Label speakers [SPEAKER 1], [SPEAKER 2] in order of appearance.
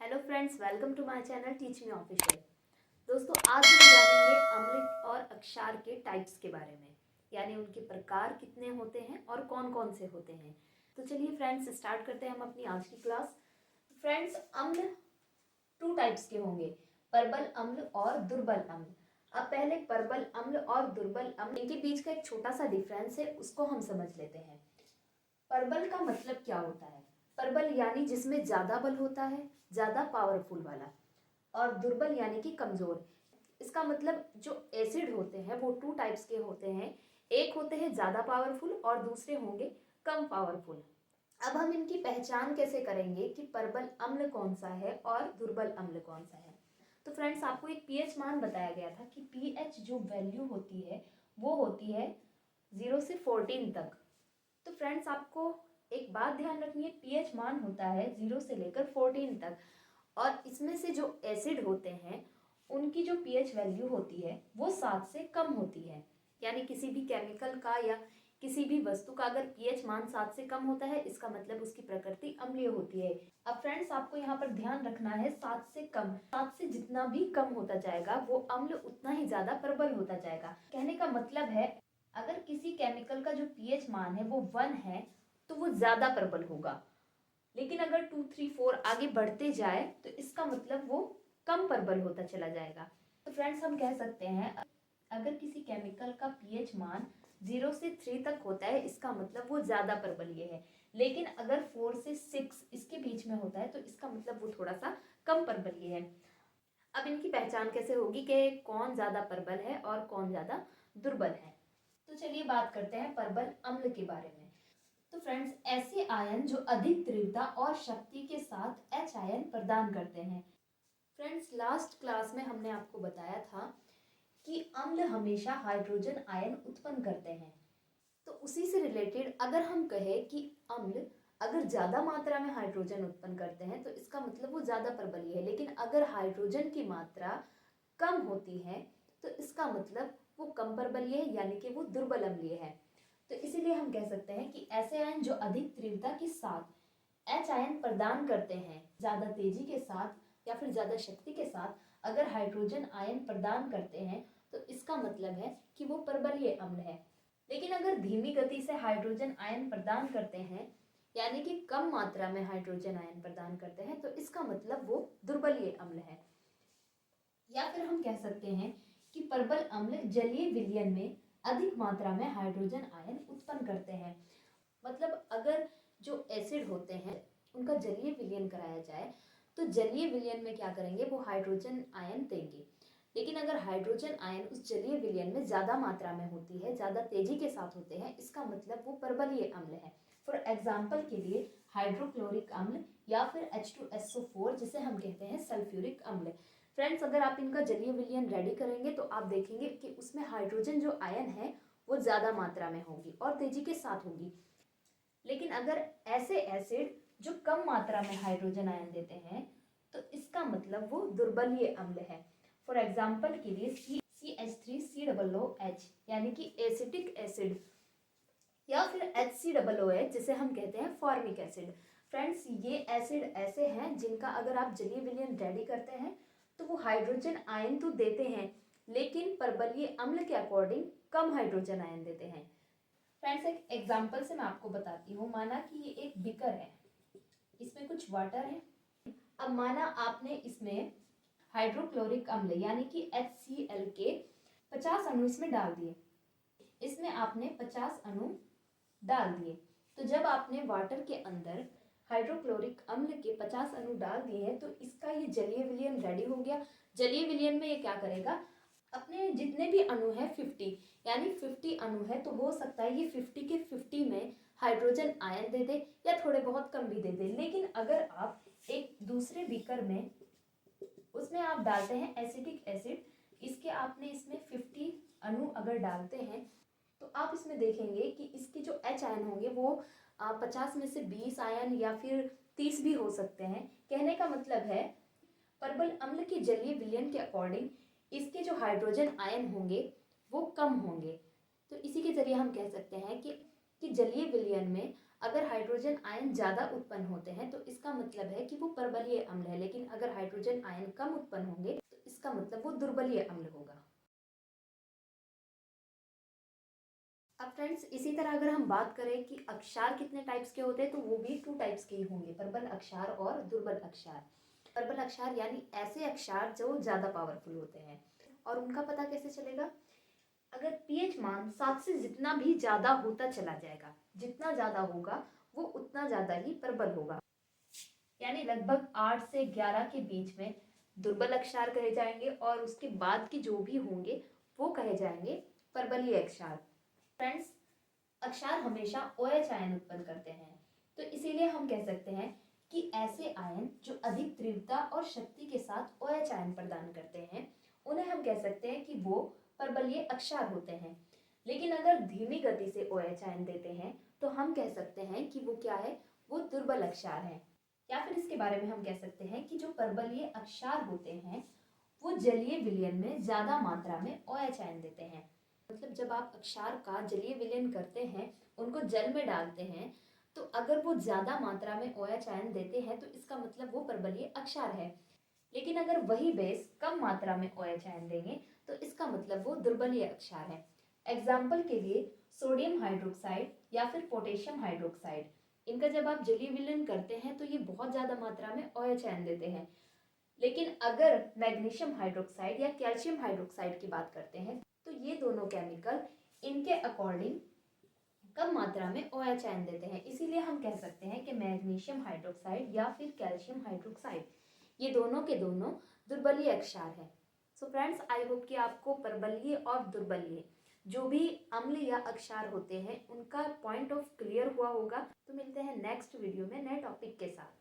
[SPEAKER 1] Hello friends, welcome to my channel teach me official. दोस्तों, आज हम जानेंगे अम्ल और अक्षार के टाइप्स के बारे में, यानी उनके प्रकार कितने होते हैं और कौन कौन से होते हैं। तो चलिए फ्रेंड्स, स्टार्ट करते हैं हम अपनी आज की क्लास। फ्रेंड्स, अम्ल टू टाइप्स के होंगे, प्रबल अम्ल और दुर्बल अम्ल। अब पहले प्रबल अम्ल और दुर्बल अम्ल, इनके बीच का एक छोटा सा डिफरेंस है, उसको हम समझ लेते हैं। प्रबल का मतलब क्या होता है? प्रबल यानी जिसमें ज्यादा बल होता है, ज्यादा पावरफुल वाला। और दुर्बल यानी कि कमजोर। इसका मतलब जो एसिड होते हैं वो टू टाइप्स के होते हैं। एक होते हैं ज्यादा पावरफुल और दूसरे होंगे कम पावरफुल। अब हम इनकी पहचान कैसे करेंगे कि प्रबल अम्ल कौन सा है और दुर्बल अम्ल कौन सा है? तो फ्रेंड्स, आपको एक पीएच मान बताया गया था कि पीएच जो वैल्यू होती है वो होती है 0 से 14 तक। तो फ्रेंड्स, आपको एक बात ध्यान रखनी है, पीएच मान होता है 0 से लेकर 14 तक। और इसमें से जो एसिड होते हैं उनकी जो पीएच वैल्यू होती है वो 7 से कम होती है। यानी किसी भी केमिकल का या किसी भी वस्तु का अगर पीएच मान 7 से कम होता है, इसका मतलब उसकी प्रकृति अम्लीय होती है। अब फ्रेंड्स, आपको यहाँ पर ध्यान रखना है, 7 से कम, 7 से जितना भी कम होता जाएगा वो अम्ल उतना ही ज्यादा प्रबल होता जाएगा। कहने का मतलब है, अगर किसी केमिकल का जो पीएच मान है वो 1 है तो वो ज्यादा प्रबल होगा, लेकिन अगर 2, 3, 4 आगे बढ़ते जाए तो इसका मतलब वो कम प्रबल होता चला जाएगा। तो फ्रेंड्स, हम कह सकते हैं अगर किसी केमिकल का पीएच मान 0 से 3 तक होता है, इसका मतलब वो ज्यादा प्रबलीय है। लेकिन अगर 4 से 6 इसके बीच में होता है तो इसका मतलब वो थोड़ा सा कम प्रबलीय है। अब इनकी पहचान कैसे होगी कि कौन ज्यादा प्रबल है और कौन ज्यादा दुर्बल है? तो चलिए बात करते हैं प्रबल अम्ल के बारे में। तो फ्रेंड्स, ऐसे आयन जो अधिक तीव्रता और शक्ति के साथ H आयन प्रदान करते हैं। फ्रेंड्स, लास्ट क्लास में हमने आपको बताया था कि अम्ल हमेशा हाइड्रोजन आयन उत्पन्न करते हैं। तो उसी से रिलेटेड अगर हम कहें कि अम्ल अगर ज्यादा मात्रा में हाइड्रोजन उत्पन्न करते हैं तो इसका मतलब वो ज्यादा प्रबलीय है। लेकिन अगर हाइड्रोजन की मात्रा कम होती है तो इसका मतलब वो कम प्रबलीय है, यानी कि वो दुर्बल अम्लीय है। तो इसीलिए हम कह सकते हैं कि ऐसे आयन जो अधिक तीव्रता के साथ H आयन प्रदान करते हैं, ज्यादा तेजी के साथ या फिर ज्यादा शक्ति के साथ अगर हाइड्रोजन आयन प्रदान करते हैं तो इसका मतलब है कि वो प्रबलीय अम्ल है। लेकिन अगर धीमी गति से हाइड्रोजन आयन प्रदान करते हैं, यानी कि कम मात्रा में हाइड्रोजन आयन प्रदान करते हैं, तो इसका मतलब वो दुर्बलीय अम्ल है। या फिर हम कह सकते हैं कि प्रबल अम्ल जलीय विलयन में अधिक मात्रा में हाइड्रोजन आयन उत्पन्न करते हैं। मतलब अगर जो एसिड होते हैं उनका जलीय विलयन कराया जाए तो जलीय विलयन में क्या करेंगे, वो हाइड्रोजन आयन देंगे। लेकिन अगर हाइड्रोजन आयन उस जलीय विलयन में ज्यादा मात्रा में होती है, ज्यादा तेजी के साथ होते हैं, इसका मतलब वो प्रबलीय अम्ल है। फॉर एग्जाम्पल के लिए हाइड्रोक्लोरिक अम्ल या फिर H2SO4, जिसे हम कहते हैं सल्फ्यूरिक अम्ल। फ्रेंड्स, अगर आप इनका जलीय विलयन रेडी करेंगे तो आप देखेंगे कि उसमें हाइड्रोजन जो आयन है वो ज्यादा मात्रा में होगी और तेजी के साथ होगी। लेकिन अगर ऐसे एसिड जो कम मात्रा में हाइड्रोजन आयन देते हैं तो इसका मतलब वो दुर्बलीय अम्ल है। फॉर एग्जाम्पल के लिए CH3COOH, यानी कि एसिटिक एसिड, या फिर HCOOH, जिसे हम कहते हैं फॉर्मिक एसिड। फ्रेंड्स, ये एसिड ऐसे हैं जिनका अगर आप जलीय विलयन रेडी करते हैं तो वो हाइड्रोजन आयन तो देते हैं, लेकिन प्रबलीय अम्ल के अकॉर्डिंग कम हाइड्रोजन आयन देते हैं। फ्रेंड्स, एक एग्जांपल से मैं आपको बताती हूँ। माना कि ये एक बीकर है, इसमें कुछ वाटर है। अब माना आपने इसमें हाइड्रोक्लोरिक अम्ल यानी कि HCl के 50 अणु इसमें डाल दिए। इसमें आपने 50 अणु डाल दिए। तो जब आपने वाटर के अंदर हाइड्रोक्लोरिक अम्ल के 50 अणु डाल दिए हैं तो इसका ये जलीय विलयन रेडी हो गया। जलीय विलयन में ये क्या करेगा, अपने जितने भी अणु है 50, यानी 50 अणु है तो हो सकता है ये 50 के 50 में हाइड्रोजन आयन दे दे या थोड़े बहुत कम भी दे दे। लेकिन अगर आप एक दूसरे बीकर में उसमें आप डालते हैं एसिटिक एसिड, इसके आपने इसमें 50 अणु अगर डालते हैं तो आप इसमें देखेंगे कि इसके जो H आयन होंगे वो 50 में से 20 आयन या फिर 30 भी हो सकते हैं। कहने का मतलब है, प्रबल अम्ल के जलीय विलयन के अकॉर्डिंग इसके जो हाइड्रोजन आयन होंगे वो कम होंगे। तो इसी के जरिए हम कह सकते हैं कि जलीय विलयन में अगर हाइड्रोजन आयन ज़्यादा उत्पन्न होते हैं तो इसका मतलब है कि वो परबलीय अम्ल है, लेकिन अगर हाइड्रोजन आयन कम उत्पन्न होंगे तो इसका मतलब वो दुर्बलीय अम्ल होगा। अब फ्रेंड्स इसी तरह अगर हम बात करें कि अक्षार कितने टाइप्स के होते हैं तो वो भी 2 टाइप्स के ही होंगे, प्रबल अक्षार और दुर्बल अक्षार। प्रबल अक्षार यानी ऐसे अक्षार जो ज़्यादा पावरफुल होते हैं। और उनका पता कैसे चलेगा? अगर पीएच मान 7 से जितना भी ज़्यादा होता चला जाएगा, जितना ज़्यादा होगा वो उतना ज़्यादा ही प्रबल होगा। यानी लगभग 8 से 11 के बीच में दुर्बल अक्षार कहे जाएंगे और उसके बाद के जो भी होंगे वो कहे जाएंगे प्रबलीय अक्षार। फ्रेंड्स, अक्षार हमेशा OH आयन उत्पन्न करते हैं, तो इसीलिए हम कह सकते हैं कि ऐसे आयन जो अधिक तीव्रता और शक्ति के साथ OH आयन प्रदान करते हैं उन्हें हम कह सकते हैं कि वो परबलीय अक्षार होते हैं। लेकिन अगर धीमी गति से OH आयन देते हैं तो हम कह सकते हैं कि वो क्या है, वो दुर्बल अक्षार है। या फिर इसके बारे में हम कह सकते हैं कि जो परबलीय अक्षार होते हैं वो जलीय विलयन में ज्यादा मात्रा में OH आयन देते हैं। मतलब जब आप अक्षार का जलीय विलयन करते हैं, उनको जल में डालते हैं, तो अगर वो ज्यादा मात्रा में OH आयन देते हैं तो इसका मतलब वो परबलीय अक्षार है। लेकिन अगर वही बेस कम मात्रा में OH आयन देंगे तो इसका मतलब वो दुर्बलीय अक्षार है। एग्जाम्पल के लिए सोडियम हाइड्रोक्साइड या फिर पोटेशियम हाइड्रोक्साइड, इनका जब आप जलीय विलयन करते हैं तो ये बहुत ज़्यादा मात्रा में OH आयन देते हैं। लेकिन अगर मैग्नीशियम हाइड्रोक्साइड या कैल्शियम हाइड्रोक्साइड की बात करते हैं तो ये दोनों केमिकल इनके अकॉर्डिंग कम मात्रा में OH आयन देते हैं। इसीलिए हम कह सकते हैं कि मैग्नीशियम हाइड्रोक्साइड या फिर कैल्शियम हाइड्रोक्साइड ये दोनों के दोनों दुर्बलीय अक्षार है। सो फ्रेंड्स, आई होप कि आपको परबलीय और दुर्बलीय जो भी अम्ल या अक्षार होते हैं उनका पॉइंट ऑफ क्लियर हुआ होगा। तो मिलते हैं नेक्स्ट वीडियो में नए टॉपिक के साथ।